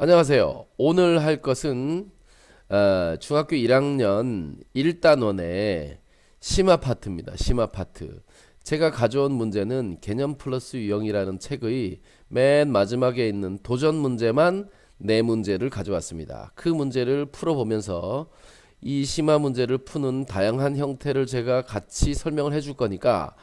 안녕하세요. 오늘 할 것은 중학교 1학년 1단원의 심화 파트입니다. 심화 파트. 제가 가져온 문제는 개념 플러스 유형이라는 책의 맨 마지막에 있는 도전 문제만 네 문제를 가져왔습니다. 그 문제를 풀어보면서 이 심화 문제를 푸는 다양한 형태를 제가 같이 설명을 해줄 거니까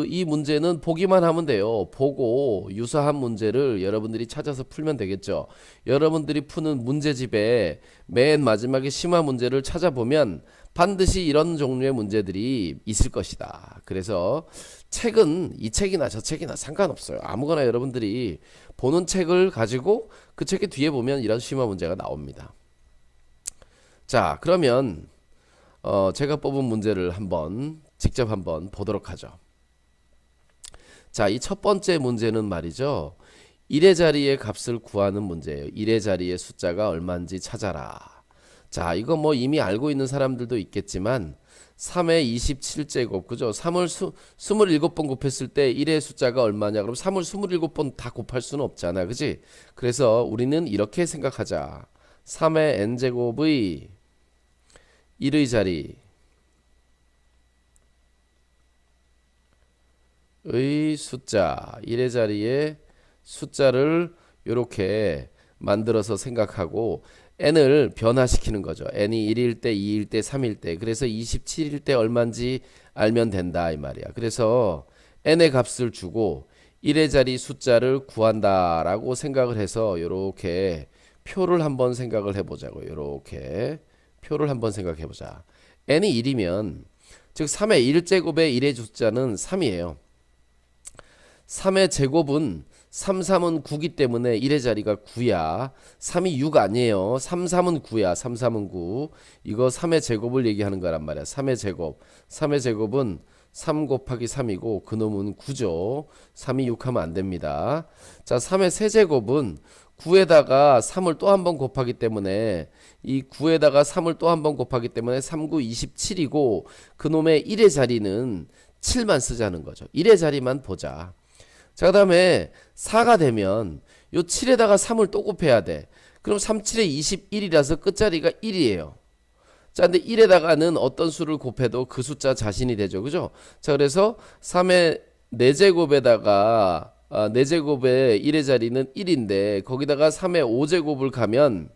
이 문제는 보기만 하면 돼요. 보고 유사한 문제를 여러분들이 찾아서 풀면 되겠죠. 여러분들이 푸는 문제집에 맨 마지막에 심화 문제를 찾아보면 반드시 이런 종류의 문제들이 있을 것이다. 그래서 책은 이 책이나 저 책이나 상관없어요. 아무거나 여러분들이 보는 책을 가지고 그 책의 뒤에 보면 이런 심화 문제가 나옵니다. 자, 그러면 제가 뽑은 문제를 직접 한번 보도록 하죠. 자, 이 첫 번째 문제는 말이죠. 1의 자리의 값을 구하는 문제예요. 1의 자리의 숫자가 얼마인지 찾아라. 자, 이거 뭐 이미 알고 있는 사람들도 있겠지만 3의 27제곱, 그죠? 3을 27번 곱했을 때 1의 숫자가 얼마냐? 그럼 3을 27번 다 곱할 수는 없잖아. 그지? 그래서 우리는 이렇게 생각하자. 3의 n제곱의 1의 자리 의 숫자 1의 자리에 숫자를 이렇게 만들어서 생각하고 n을 변화시키는 거죠. n이 1일 때 2일 때 3일 때 그래서 27일 때 얼마인지 알면 된다 이 말이야. 그래서 n의 값을 주고 1의 자리 숫자를 구한다라고 생각을 해서 이렇게 표를 한번 생각을 해보자고. 이렇게 표를 한번 생각해 보자. n이 1이면 즉 3의 1제곱의 1의 숫자는 3이에요. 3의 제곱은 3, 3은 9기 때문에 1의 자리가 9야. 3이 6 아니에요. 3, 3은 9야. 3, 3은 9. 이거 3의 제곱을 얘기하는 거란 말이야. 3의 제곱. 3의 제곱은 3 곱하기 3이고 그놈은 9죠. 3이 6 하면 안 됩니다. 자, 3의 세제곱은 9에다가 3을 또 한 번 곱하기 때문에 이 9에다가 3을 또 한 번 곱하기 때문에 3, 9, 27이고 그놈의 1의 자리는 7만 쓰자는 거죠. 1의 자리만 보자. 자, 그 다음에 4가 되면 요 7에다가 3을 또 곱해야 돼. 그럼 3, 7에 21이라서 끝자리가 1이에요. 자, 근데 1에다가는 어떤 수를 곱해도 그 숫자 자신이 되죠. 그죠? 자, 그래서 3의 4제곱에다가 4제곱의 1의 자리는 1인데 거기다가 3의 5제곱을 가면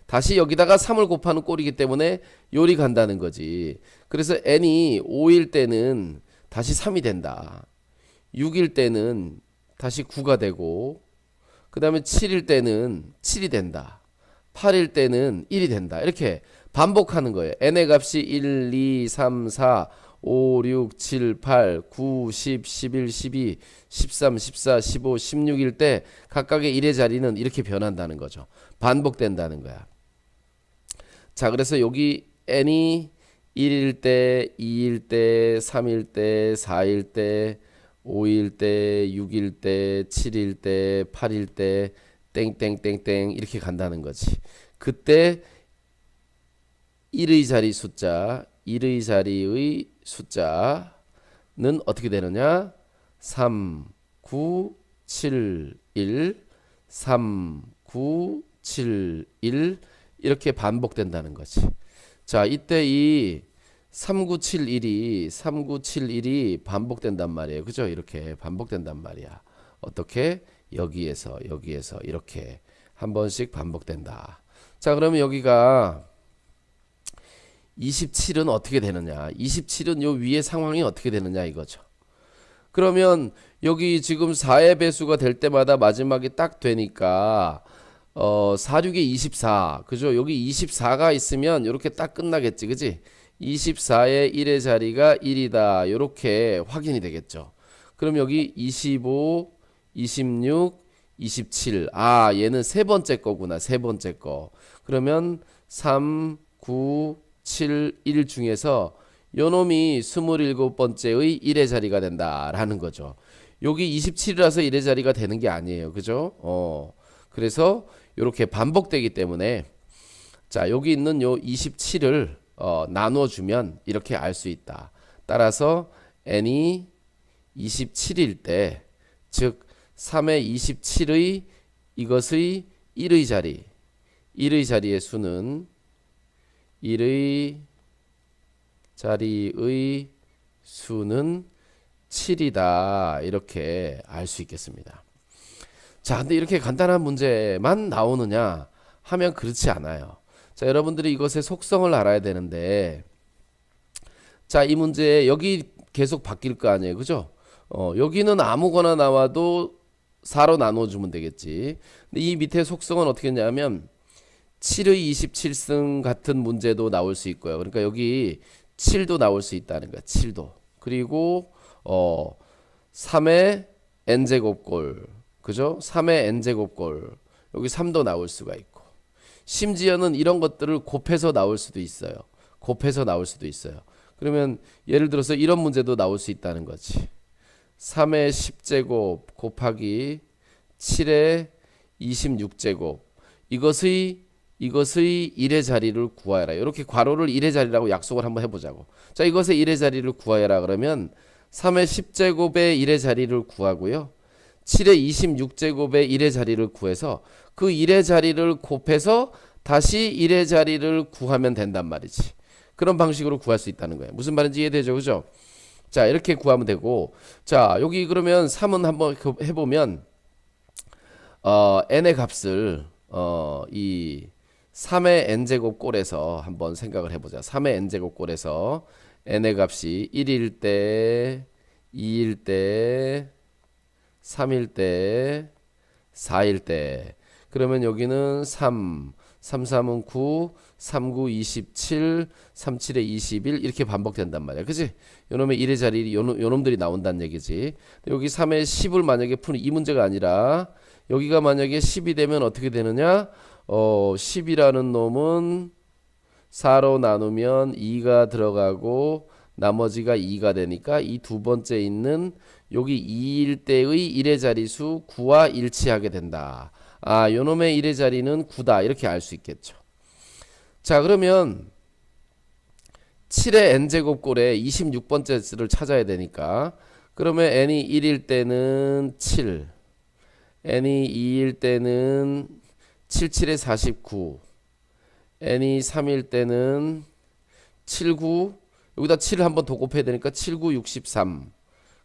다시 여기다가 3을 곱하는 꼴이기 때문에 요리 간다는 거지. 그래서 n이 5일 때는 다시 3이 된다. 6일 때는 다시 9가 되고 그 다음에 7일 때는 7이 된다. 8일 때는 1이 된다. 이렇게 반복하는 거예요. n의 값이 1, 2, 3, 4, 5, 6, 7, 8, 9, 10, 11, 12, 13, 14, 15, 16일 때 각각의 1의 자리는 이렇게 변한다는 거죠. 반복된다는 거야. 자, 그래서 여기 n이 1일 때, 2일 때, 3일 때, 4일 때, 5일 때, 6일 때, 7일 때, 8일 때, 땡땡땡땡 이렇게 간다는 거지. 그때 1의 자리 숫자, 1의 자리의 숫자는 어떻게 되느냐? 3, 9, 7, 1, 3, 9, 7, 1 이렇게 반복된다는 거지. 자, 이때 이 3971이 반복된단 말이에요. 그죠? 이렇게 반복된단 말이야. 어떻게? 여기에서 이렇게 한 번씩 반복된다. 자, 그러면 여기가 27은 어떻게 되느냐? 27은 요 위에 상황이 어떻게 되느냐 이거죠. 그러면 여기 지금 4의 배수가 될 때마다 마지막에 딱 되니까 4, 6에 24. 그죠? 여기 24가 있으면 이렇게 딱 끝나겠지. 그지? 24의 1의 자리가 1이다. 이렇게 확인이 되겠죠. 그럼 여기 25, 26, 27. 아, 얘는 세 번째 거구나. 세 번째 거. 그러면 3, 9, 7, 1 중에서 요 놈이 27번째의 1의 자리가 된다라는 거죠. 여기 27이라서 1의 자리가 되는 게 아니에요. 그죠? 그래서 이렇게 반복되기 때문에 자, 여기 있는 요 27을 나눠주면 이렇게 알 수 있다. 따라서 n이 27일 때, 즉 3의 27의 이것의 1의 자리, 1의 자리의 수는 1의 자리의 수는 7이다. 이렇게 알 수 있겠습니다. 자, 근데 이렇게 간단한 문제만 나오느냐 하면 그렇지 않아요. 자, 여러분들이 이것의 속성을 알아야 되는데, 자, 이 문제 여기 계속 바뀔 거 아니에요, 그죠? 여기는 아무거나 나와도 4로 나눠주면 되겠지. 근데 이 밑에 속성은 어떻게 했냐면 7의 27승 같은 문제도 나올 수 있고요. 그러니까 여기 7도 나올 수 있다는 거야. 7도. 그리고 3의 n제곱꼴, 그죠? 3의 n제곱꼴. 여기 3도 나올 수가 있고, 심지어는 이런 것들을 곱해서 나올 수도 있어요. 곱해서 나올 수도 있어요. 그러면 예를 들어서 이런 문제도 나올 수 있다는 거지. 3의 10제곱 곱하기 7의 26제곱, 이것의 1의 자리를 구하여라. 이렇게 괄호를 1의 자리라고 약속을 한번 해보자고. 자, 이것의 1의 자리를 구하여라 그러면 3의 10제곱의 1의 자리를 구하고요, 7의 26제곱의 1의 자리를 구해서 그 1의 자리를 곱해서 다시 1의 자리를 구하면 된단 말이지. 그런 방식으로 구할 수 있다는 거예요. 무슨 말인지 이해되죠? 그죠? 자, 이렇게 구하면 되고, 자, 여기 그러면 3은 한번 해보면 n의 값을 이 3의 n제곱 꼴에서 한번 생각을 해보자. 3의 n제곱 꼴에서 n의 값이 1일 때, 2일 때, 3일 때, 4일 때, 그러면 여기는 3, 3은 9, 39, 27, 37에 21 이렇게 반복된단 말이야. 그치? 요놈의 1의 자리, 요놈들이 나온다는 얘기지. 여기 3에 10을 만약에 푸는 이 문제가 아니라, 여기가 만약에 10이 되면 어떻게 되느냐? 10이라는 놈은 4로 나누면 2가 들어가고 나머지가 2가 되니까 이 두 번째 있는 여기 2일 때의 1의 자리수 9와 일치하게 된다. 아, 요놈의 1의 자리는 9다. 이렇게 알 수 있겠죠. 자, 그러면 7의 n제곱꼴에 26번째를 찾아야 되니까, 그러면 n이 1일 때는 7, n이 2일 때는 7, 7에 49, n이 3일 때는 7, 9, 여기다 7을 한번 더 곱해야 되니까 7, 9, 63,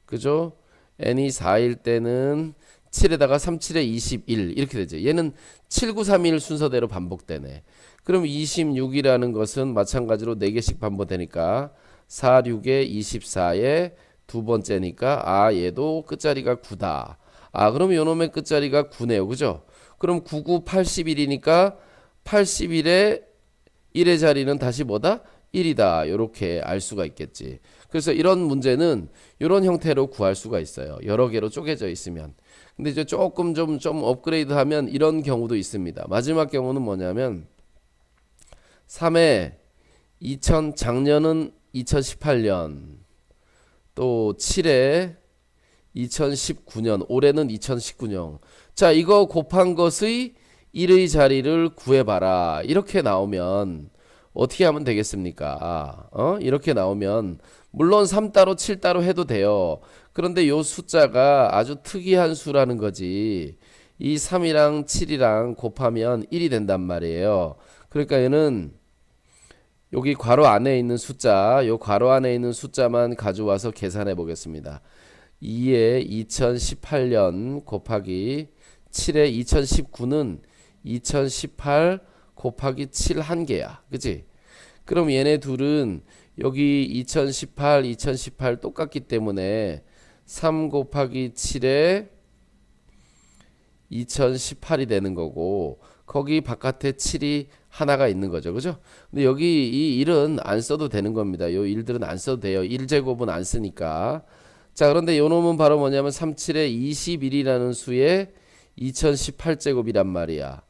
그죠? n이 4일 때는 7에다가 3, 7에 21 이렇게 되죠. 얘는 7, 9, 3, 1 순서대로 반복되네. 그럼 26이라는 것은 마찬가지로 4개씩 반복되니까 4, 6에 24에 두 번째니까, 아, 얘도 끝자리가 9다. 아, 그럼 요놈의 끝자리가 9네요. 그죠? 그럼 9, 9, 81이니까 81에 1의 자리는 다시 뭐다? 1이다. 이렇게 알 수가 있겠지. 그래서 이런 문제는 이런 형태로 구할 수가 있어요. 여러 개로 쪼개져 있으면. 근데 이제 조금 좀 업그레이드 하면 이런 경우도 있습니다. 마지막 경우는 뭐냐면 3에 작년은 2018년, 또 7에 2019년, 올해는 2019년. 자, 이거 곱한 것의 1의 자리를 구해봐라. 이렇게 나오면 어떻게 하면 되겠습니까? 이렇게 나오면 물론 3 따로 7 따로 해도 돼요. 그런데 요 숫자가 아주 특이한 수라는 거지. 이 3이랑 7이랑 곱하면 1이 된단 말이에요. 그러니까 얘는 여기 괄호 안에 있는 숫자, 요 괄호 안에 있는 숫자만 가져와서 계산해 보겠습니다. 2에 2018년 곱하기 7에 2019는 2018 곱하기 7 한 개야. 그치? 그럼 얘네 둘은 여기 2018 똑같기 때문에 3 곱하기 7에 2018이 되는 거고, 거기 바깥에 7이 하나가 있는 거죠. 그죠? 근데 여기 이 1은 안 써도 되는 겁니다. 요 1들은 안 써도 돼요. 1제곱은 안 쓰니까. 자, 그런데 요 놈은 바로 뭐냐면 3, 7에 21이라는 수의 2018제곱이란 말이야.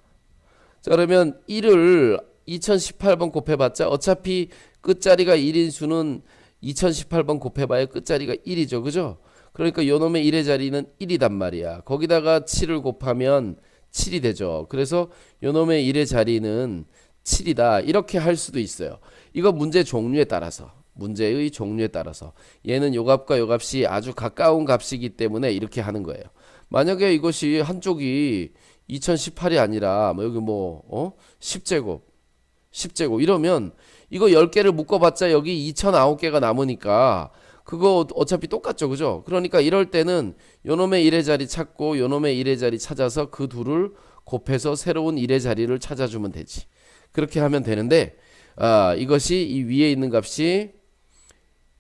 자, 그러면 1을 2018번 곱해봤자 어차피 끝자리가 1인 수는 2018번 곱해봐야 끝자리가 1이죠. 그죠? 그러니까 요 놈의 1의 자리는 1이단 말이야. 거기다가 7을 곱하면 7이 되죠. 그래서 요 놈의 1의 자리는 7이다. 이렇게 할 수도 있어요. 이거 문제 종류에 따라서, 문제의 종류에 따라서 얘는 요 값과 요 값이 아주 가까운 값이기 때문에 이렇게 하는 거예요. 만약에 이것이 한쪽이 2018이 아니라 뭐 여기 10제곱 10제곱 이러면 이거 10개를 묶어봤자 여기 2009개가 남으니까 그거 어차피 똑같죠, 그죠? 그러니까 이럴 때는 요놈의 1의 자리 찾고 요놈의 1의 자리 찾아서 그 둘을 곱해서 새로운 1의 자리를 찾아주면 되지. 그렇게 하면 되는데 이것이 이 위에 있는 값이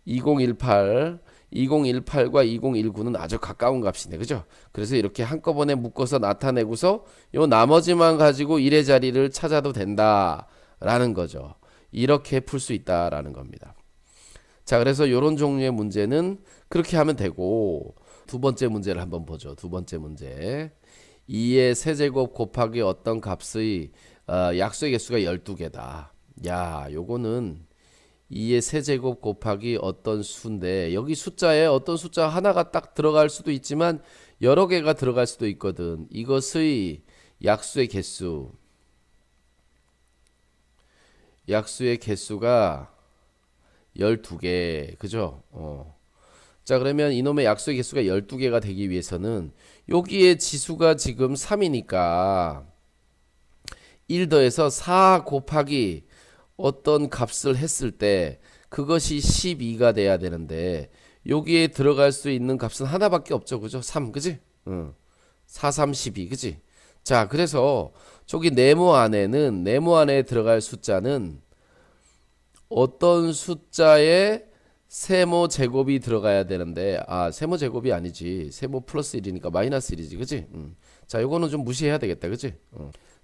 2018, 2018과 2019는 아주 가까운 값이네, 그죠? 그래서 이렇게 한꺼번에 묶어서 나타내고서 요 나머지만 가지고 1의 자리를 찾아도 된다라는 거죠. 이렇게 풀 수 있다라는 겁니다. 자, 그래서 이런 종류의 문제는 그렇게 하면 되고, 두 번째 문제를 한번 보죠. 두 번째 문제. 2의 세제곱 곱하기 어떤 값의 약수의 개수가 12개다. 야, 요거는 2의 세제곱 곱하기 어떤 수인데 여기 숫자에 어떤 숫자 하나가 딱 들어갈 수도 있지만 여러 개가 들어갈 수도 있거든. 이것의 약수의 개수가 12개. 그죠? 자, 그러면 이놈의 약수의 개수가 12개가 되기 위해서는 여기에 지수가 지금 3이니까 1 더해서 4 곱하기 어떤 값을 했을 때 그것이 12가 돼야 되는데 여기에 들어갈 수 있는 값은 하나밖에 없죠. 그죠? 3. 그지? 4, 3, 12. 그지? 자, 그래서 저기 네모 안에 들어갈 숫자는 어떤 숫자에 세모 제곱이 들어가야 되는데 세모 제곱이 아니지. 세모 플러스 1이니까 마이너스 1이지. 그지? 자, 요거는 좀 무시해야 되겠다. 그지?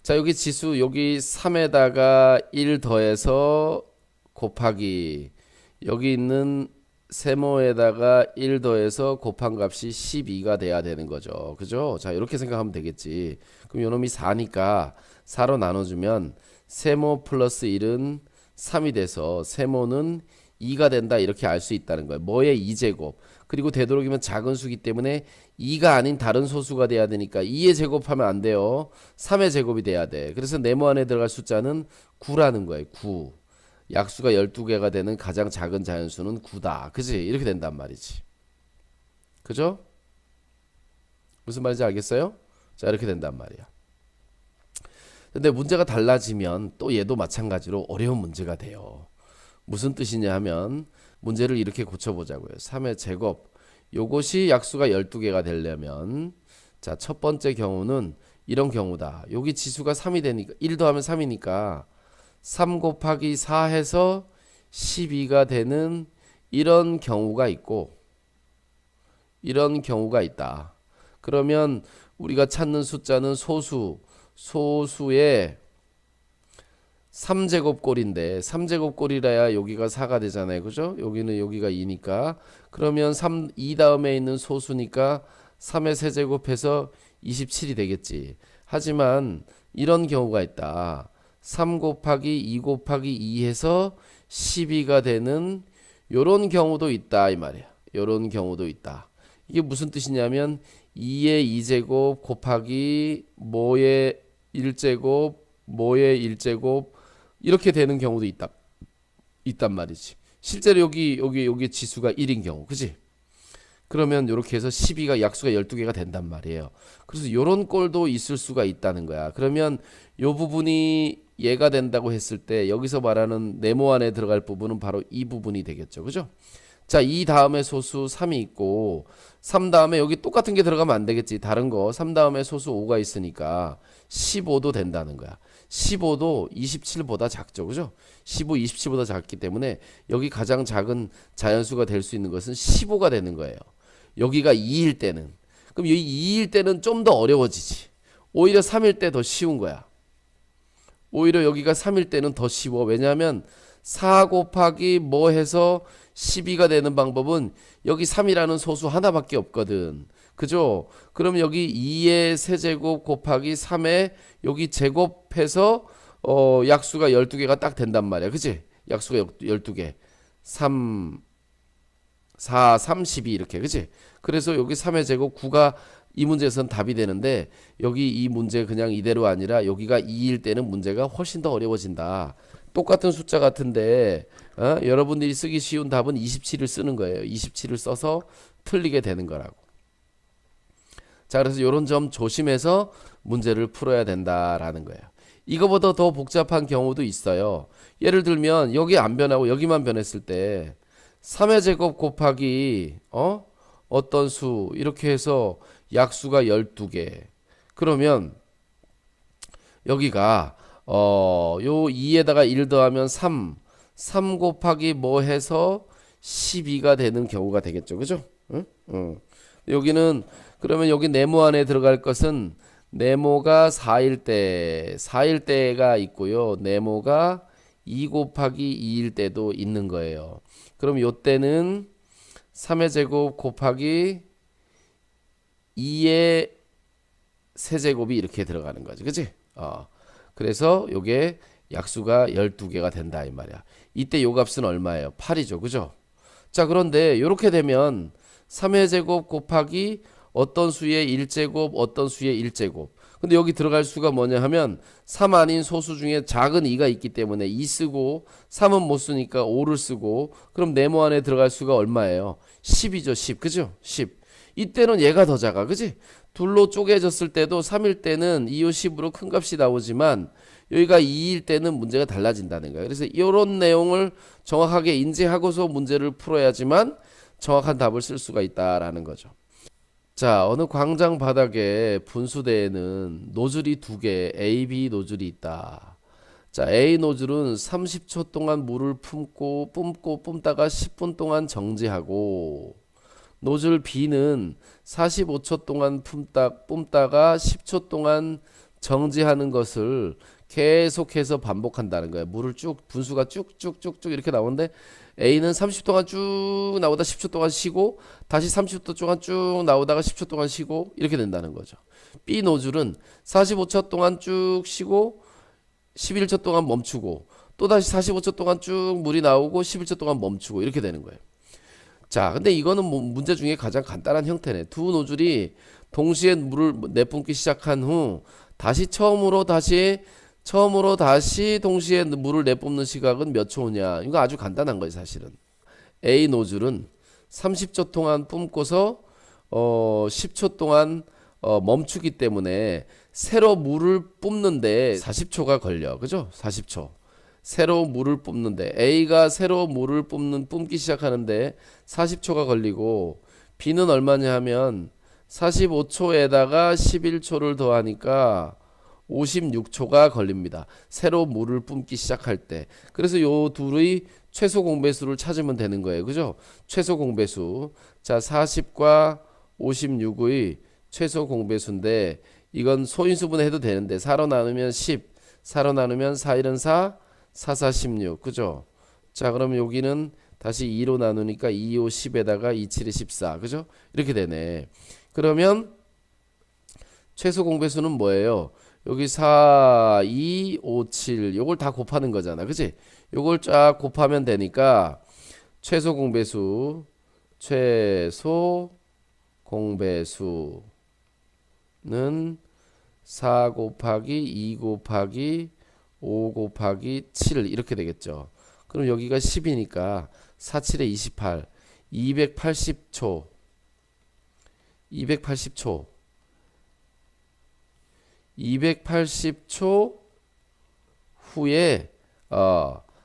자, 여기 지수 여기 3에다가 1 더해서 곱하기 여기 있는 세모에다가 1 더해서 곱한 값이 12가 돼야 되는 거죠. 그죠? 자, 이렇게 생각하면 되겠지. 그럼 요놈이 4니까 4로 나눠주면 세모 플러스 1은 3이 돼서 세모는 2가 된다 이렇게 알 수 있다는 거예요. 뭐의 2제곱. 그리고 되도록이면 작은 수기 때문에 2가 아닌 다른 소수가 돼야 되니까 2의 제곱하면 안 돼요. 3의 제곱이 돼야 돼. 그래서 네모 안에 들어갈 숫자는 9라는 거예요. 9. 약수가 12개가 되는 가장 작은 자연수는 9다. 그지? 이렇게 된단 말이지. 그죠? 무슨 말인지 알겠어요? 자, 이렇게 된단 말이야. 근데 문제가 달라지면 또 얘도 마찬가지로 어려운 문제가 돼요. 무슨 뜻이냐 하면 문제를 이렇게 고쳐보자고요. 3의 제곱 요것이 약수가 12개가 되려면 자, 첫 번째 경우는 이런 경우다. 여기 지수가 3이 되니까 1 더하면 3이니까 3 곱하기 4 해서 12가 되는 이런 경우가 있고 이런 경우가 있다. 그러면 우리가 찾는 숫자는 소수의 3제곱꼴인데 3제곱꼴이라야 여기가 4가 되잖아요. 그죠? 여기가 2니까 그러면 2 다음에 있는 소수니까 3의 세제곱해서 27이 되겠지. 하지만 이런 경우가 있다. 3 곱하기 2 곱하기 2 해서 12가 되는 요런 경우도 있다 이 말이야. 요런 경우도 있다. 이게 무슨 뜻이냐면 2의 2제곱 곱하기 뭐의 1제곱 뭐의 1제곱 이렇게 되는 경우도 있단 말이지. 실제로 여기 지수가 1인 경우, 그지? 그러면 이렇게 해서 12가 약수가 12개가 된단 말이에요. 그래서 요런 꼴도 있을 수가 있다는 거야. 그러면 요 부분이 얘가 된다고 했을 때 여기서 말하는 네모 안에 들어갈 부분은 바로 이 부분이 되겠죠. 그죠? 자, 2 다음에 소수 3이 있고 3 다음에 여기 똑같은 게 들어가면 안 되겠지. 다른 거 3 다음에 소수 5가 있으니까 15도 된다는 거야. 15도 27보다 작죠. 그죠? 15, 27보다 작기 때문에 여기 가장 작은 자연수가 될 수 있는 것은 15가 되는 거예요. 여기가 2일 때는. 그럼 여기 2일 때는 좀 더 어려워지지. 오히려 3일 때 더 쉬운 거야. 오히려 여기가 3일 때는 더 쉬워. 왜냐하면 4 곱하기 뭐 해서 12가 되는 방법은 여기 3이라는 소수 하나밖에 없거든. 그죠? 그럼 여기 2의 세제곱 곱하기 3의 여기 제곱해서 약수가 12개가 딱 된단 말이야. 그치? 약수가 12개. 3, 4, 32 이렇게. 그치? 그래서 여기 3의 제곱 9가 이 문제에서는 답이 되는데 여기 이 문제 그냥 이대로 아니라 여기가 2일 때는 문제가 훨씬 더 어려워진다. 똑같은 숫자 같은데 여러분들이 쓰기 쉬운 답은 27을 쓰는 거예요. 27을 써서 틀리게 되는 거라고. 자, 그래서 이런 점 조심해서 문제를 풀어야 된다라는 거예요. 이거보다 더 복잡한 경우도 있어요. 예를 들면 여기 안 변하고 여기만 변했을 때 3의 제곱 곱하기 어떤 수 이렇게 해서 약수가 12개. 그러면 여기가 요 2에다가 1 더하면 3 곱하기 뭐 해서 12가 되는 경우가 되겠죠. 그죠? 응? 여기는 그러면 여기 네모 안에 들어갈 것은 네모가 4일 때가 있고요. 네모가 2 곱하기 2일 때도 있는 거예요. 그럼 요 때는 3의 제곱 곱하기 2의 세제곱이 이렇게 들어가는 거죠. 그치? 그래서 요게 약수가 12개가 된다 이 말이야. 이때 요 값은 얼마예요? 8이죠. 그죠? 자, 그런데 요렇게 되면 3의 제곱 곱하기 어떤 수의 1제곱 어떤 수의 1제곱. 근데 여기 들어갈 수가 뭐냐 하면 3 아닌 소수 중에 작은 2가 있기 때문에 2 쓰고 3은 못 쓰니까 5를 쓰고 그럼 네모 안에 들어갈 수가 얼마예요? 10이죠. 10. 그죠? 10. 이때는 얘가 더 작아. 그지? 둘로 쪼개졌을 때도 3일 때는 2호 10으로 큰 값이 나오지만 여기가 2일 때는 문제가 달라진다는 거예요. 그래서 이런 내용을 정확하게 인지하고서 문제를 풀어야지만 정확한 답을 쓸 수가 있다라는 거죠. 자, 어느 광장 바닥에 분수대에는 노즐이 2개, A, B 노즐이 있다. 자, A 노즐은 30초 동안 물을 뿜다가 10분 동안 정지하고 노즐 B는 45초 동안 뿜다가 10초 동안 정지하는 것을 계속해서 반복한다는 거예요. 물을 분수가 쭉쭉쭉쭉 이렇게 나오는데 A는 30초 동안 쭉 나오다 10초 동안 쉬고 다시 30초 동안 쭉 나오다가 10초 동안 쉬고 이렇게 된다는 거죠. B 노즐은 45초 동안 쭉 쉬고 11초 동안 멈추고 또 다시 45초 동안 쭉 물이 나오고 11초 동안 멈추고 이렇게 되는 거예요. 자, 근데 이거는 문제 중에 가장 간단한 형태네. 두 노즐이 동시에 물을 내뿜기 시작한 후 처음으로 다시 동시에 물을 내뿜는 시각은 몇 초냐. 이거 아주 간단한 거예요, 사실은. A 노즐은 30초 동안 뿜고서 10초 동안 멈추기 때문에 새로 물을 뿜는데 40초가 걸려. 그죠? 40초. 새로 물을 뿜는데 A가 새로 물을 뿜기 시작하는데 40초가 걸리고 B는 얼마냐 하면 45초에다가 11초를 더하니까 56초가 걸립니다. 새로 물을 뿜기 시작할 때. 그래서 요 둘의 최소 공배수를 찾으면 되는 거예요. 그죠? 최소 공배수. 자, 40과 56의 최소 공배수인데 이건 소인수분 해도 되는데 4로 나누면 10, 4로 나누면 4, 1은 4, 4, 4, 16. 그죠? 자, 그럼 여기는 다시 2로 나누니까 2, 5, 10에다가 2, 7에 14. 그죠? 이렇게 되네. 그러면 최소 공배수는 뭐예요? 여기 4, 2, 5, 7 요걸 다 곱하는 거잖아. 그치? 요걸 쫙 곱하면 되니까 최소 공배수는 4 곱하기 2 곱하기 5 곱하기 7 이렇게 되겠죠. 그럼 여기가 10이니까 4, 7에 28 280초 280초 후에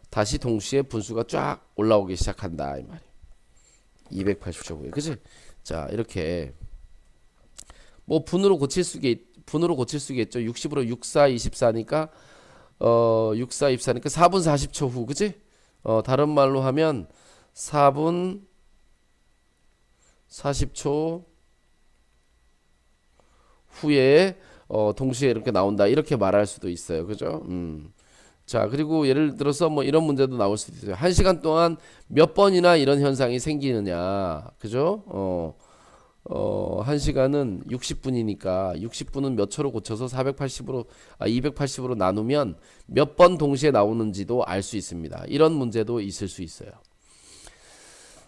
다시 동시에 분수가 쫙 올라오기 시작한다 이 말이에요. 280초 후에. 그치? 자, 이렇게 뭐 분으로 고칠 수가 있죠. 60으로 6, 4, 24니까 6, 4, 24니까 4분 40초 후. 그치? 다른 말로 하면 4분 40초 후에 동시에 이렇게 나온다. 이렇게 말할 수도 있어요. 그죠? 자, 그리고 예를 들어서 뭐 이런 문제도 나올 수도 있어요. 1시간 동안 몇 번이나 이런 현상이 생기느냐. 그죠? 1시간은 60분이니까 60분은 몇 초로 고쳐서 280으로 나누면 몇 번 동시에 나오는지도 알 수 있습니다. 이런 문제도 있을 수 있어요.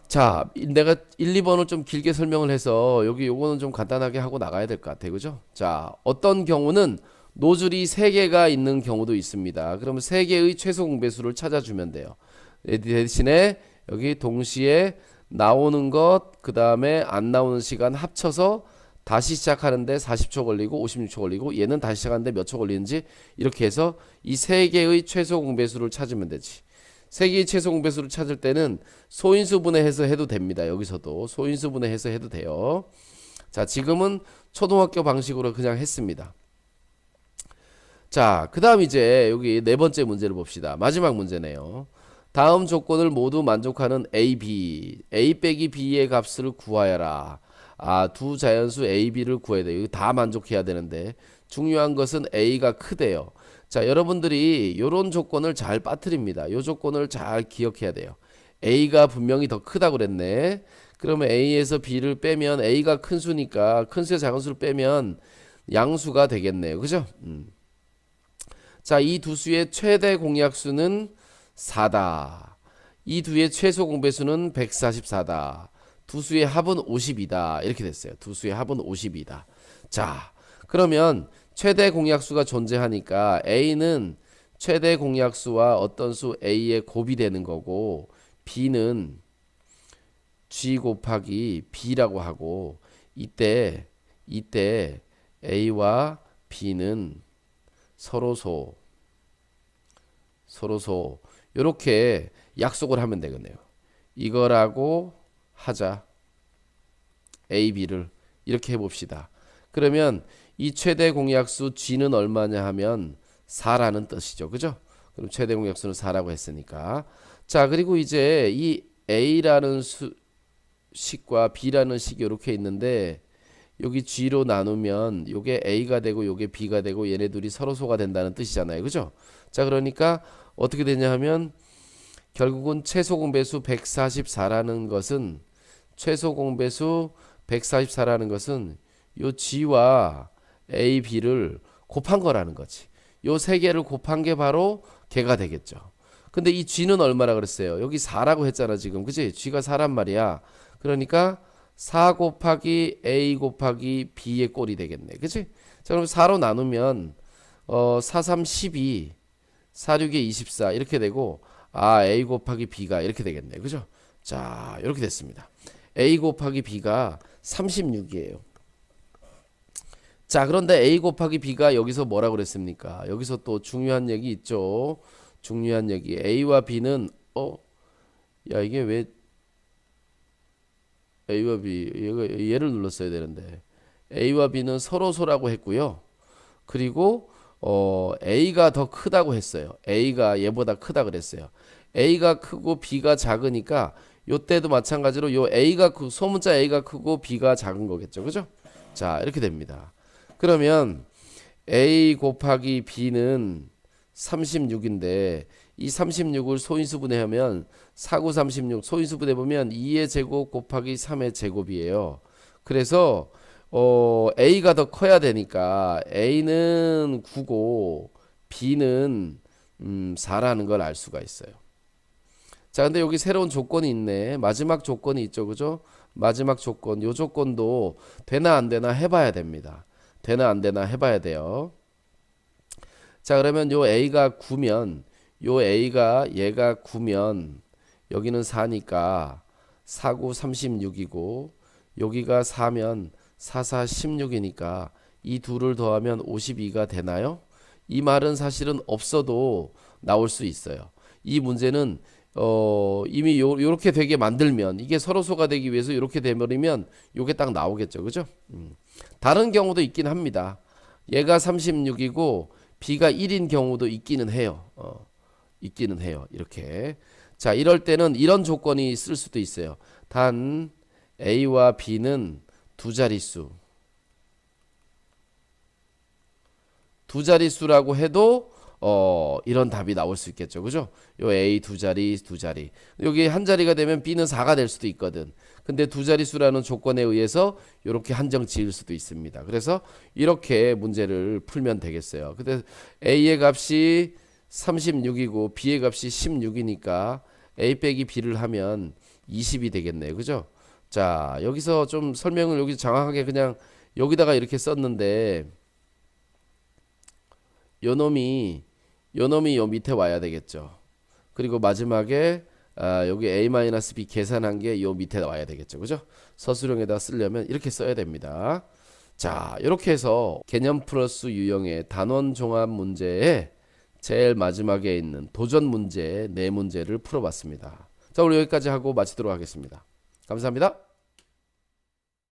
자, 내가 1, 2번을 좀 길게 설명을 해서 요거는 좀 간단하게 하고 나가야 될 것 같아요. 그죠? 자, 어떤 경우는 노즐이 3개가 있는 경우도 있습니다. 그러면 3개의 최소 공배수를 찾아주면 돼요. 대신에 여기 동시에 나오는 것, 그 다음에 안 나오는 시간 합쳐서 다시 시작하는데 40초 걸리고 56초 걸리고 얘는 다시 시작하는데 몇 초 걸리는지 이렇게 해서 이 세 개의 최소 공배수를 찾으면 되지. 세 개의 최소 공배수를 찾을 때는 소인수분해해서 해도 됩니다. 여기서도 소인수분해해서 해도 돼요. 자, 지금은 초등학교 방식으로 그냥 했습니다. 자, 그 다음 이제 여기 네 번째 문제를 봅시다. 마지막 문제네요. 다음 조건을 모두 만족하는 A, B, A 빼기 B의 값을 구하여라. 아, 두 자연수 A, B를 구해야 돼요. 이거 다 만족해야 되는데 중요한 것은 A가 크대요. 자, 여러분들이 이런 조건을 잘 빠뜨립니다. 이 조건을 잘 기억해야 돼요. A가 분명히 더 크다고 그랬네. 그러면 A에서 B를 빼면 A가 큰 수니까 큰 수에 작은 수를 빼면 양수가 되겠네요. 그죠? 자, 이 두 수의 최대 공약수는 4다. 이 두의 최소 공배수는 144다. 두 수의 합은 50이다. 이렇게 됐어요. 두 수의 합은 50이다. 자, 그러면 최대 공약수가 존재하니까 A는 최대 공약수와 어떤 수 A의 곱이 되는 거고 B는 G 곱하기 B라고 하고 이때 A와 B는 서로소 이렇게 약속을 하면 되겠네요. 이거라고 하자. A, B를 이렇게 해봅시다. 그러면 이 최대 공약수 G는 얼마냐 하면 4라는 뜻이죠. 그죠? 그럼 최대 공약수는 4라고 했으니까. 자, 그리고 이제 이 A라는 식과 B라는 식이 이렇게 있는데 여기 G로 나누면 요게 A가 되고 요게 B가 되고 얘네 둘이 서로소가 된다는 뜻이잖아요. 그죠? 자, 그러니까 어떻게 되냐 하면 결국은 최소 공배수 144라는 것은 요 G와 A, B를 곱한 거라는 거지. 요 세 개를 곱한 게 바로 걔가 되겠죠. 근데 이 G는 얼마라 그랬어요? 여기 4라고 했잖아 지금. 그치? G가 4란 말이야. 그러니까 4 곱하기 A 곱하기 B의 꼴이 되겠네. 그치? 자, 그럼 4로 나누면 4, 3, 12 4, 6에 24 이렇게 되고 A 곱하기 B가 이렇게 되겠네. 그죠? 자, 이렇게 됐습니다. A 곱하기 B가 36이에요. 자, 그런데 A 곱하기 B가 여기서 뭐라 그랬습니까? 여기서 또 중요한 얘기 있죠. 중요한 얘기. A와 B는 야, 이게 왜 A와 B 얘를 눌렀어야 되는데 A와 B는 서로소라고 했고요. 그리고 A가 더 크다고 했어요. A가 얘보다 크다 그랬어요. A가 크고 B가 작으니까 요때도 마찬가지로 요 A가 소문자 A가 크고 B가 작은 거겠죠. 그죠? 자, 이렇게 됩니다. 그러면 A 곱하기 B는 36인데 이 36을 소인수분해하면 4, 9, 36 소인수분해보면 2의 제곱 곱하기 3의 제곱이에요. 그래서 A가 더 커야 되니까 A는 9고 B는 4라는 걸 알 수가 있어요. 자, 근데 여기 새로운 조건이 있네. 마지막 조건이 있죠. 그죠? 마지막 조건. 요 조건도 되나 안 되나 해봐야 됩니다. 되나 안 되나 해봐야 돼요. 자, 그러면 요 A가 9면 얘가 9면 여기는 4니까 4, 9, 36이고 여기가 4면 4, 4, 16이니까 이 둘을 더하면 52가 되나요? 이 말은 사실은 없어도 나올 수 있어요. 이 문제는 이미 요렇게 되게 만들면 이게 서로소가 되기 위해서 요렇게 되버리면 요게 딱 나오겠죠. 그죠? 다른 경우도 있긴 합니다. 얘가 36이고 B가 1인 경우도 있기는 해요. 있기는 해요. 이렇게. 자, 이럴 때는 이런 조건이 쓸 수도 있어요. 단 A와 B는 두 자릿수라고 해도 이런 답이 나올 수 있겠죠. 그죠? 요 A 두 자리. 여기 한 자리가 되면 B는 4가 될 수도 있거든. 근데 두 자릿수라는 조건에 의해서 이렇게 한정 지을 수도 있습니다. 그래서 이렇게 문제를 풀면 되겠어요. 근데 A의 값이 36이고 B의 값이 16이니까 A 빼기 B를 하면 20이 되겠네요. 그죠? 자, 여기서 좀 설명을 여기 정확하게 그냥 여기다가 이렇게 썼는데 요 놈이 요 밑에 와야 되겠죠. 그리고 마지막에 여기 A-B 계산한 게 요 밑에 와야 되겠죠. 그죠? 서술형에다 쓰려면 이렇게 써야 됩니다. 자, 이렇게 해서 개념 플러스 유형의 단원 종합 문제에 제일 마지막에 있는 도전 문제 네 문제를 풀어봤습니다. 자, 우리 여기까지 하고 마치도록 하겠습니다. 감사합니다.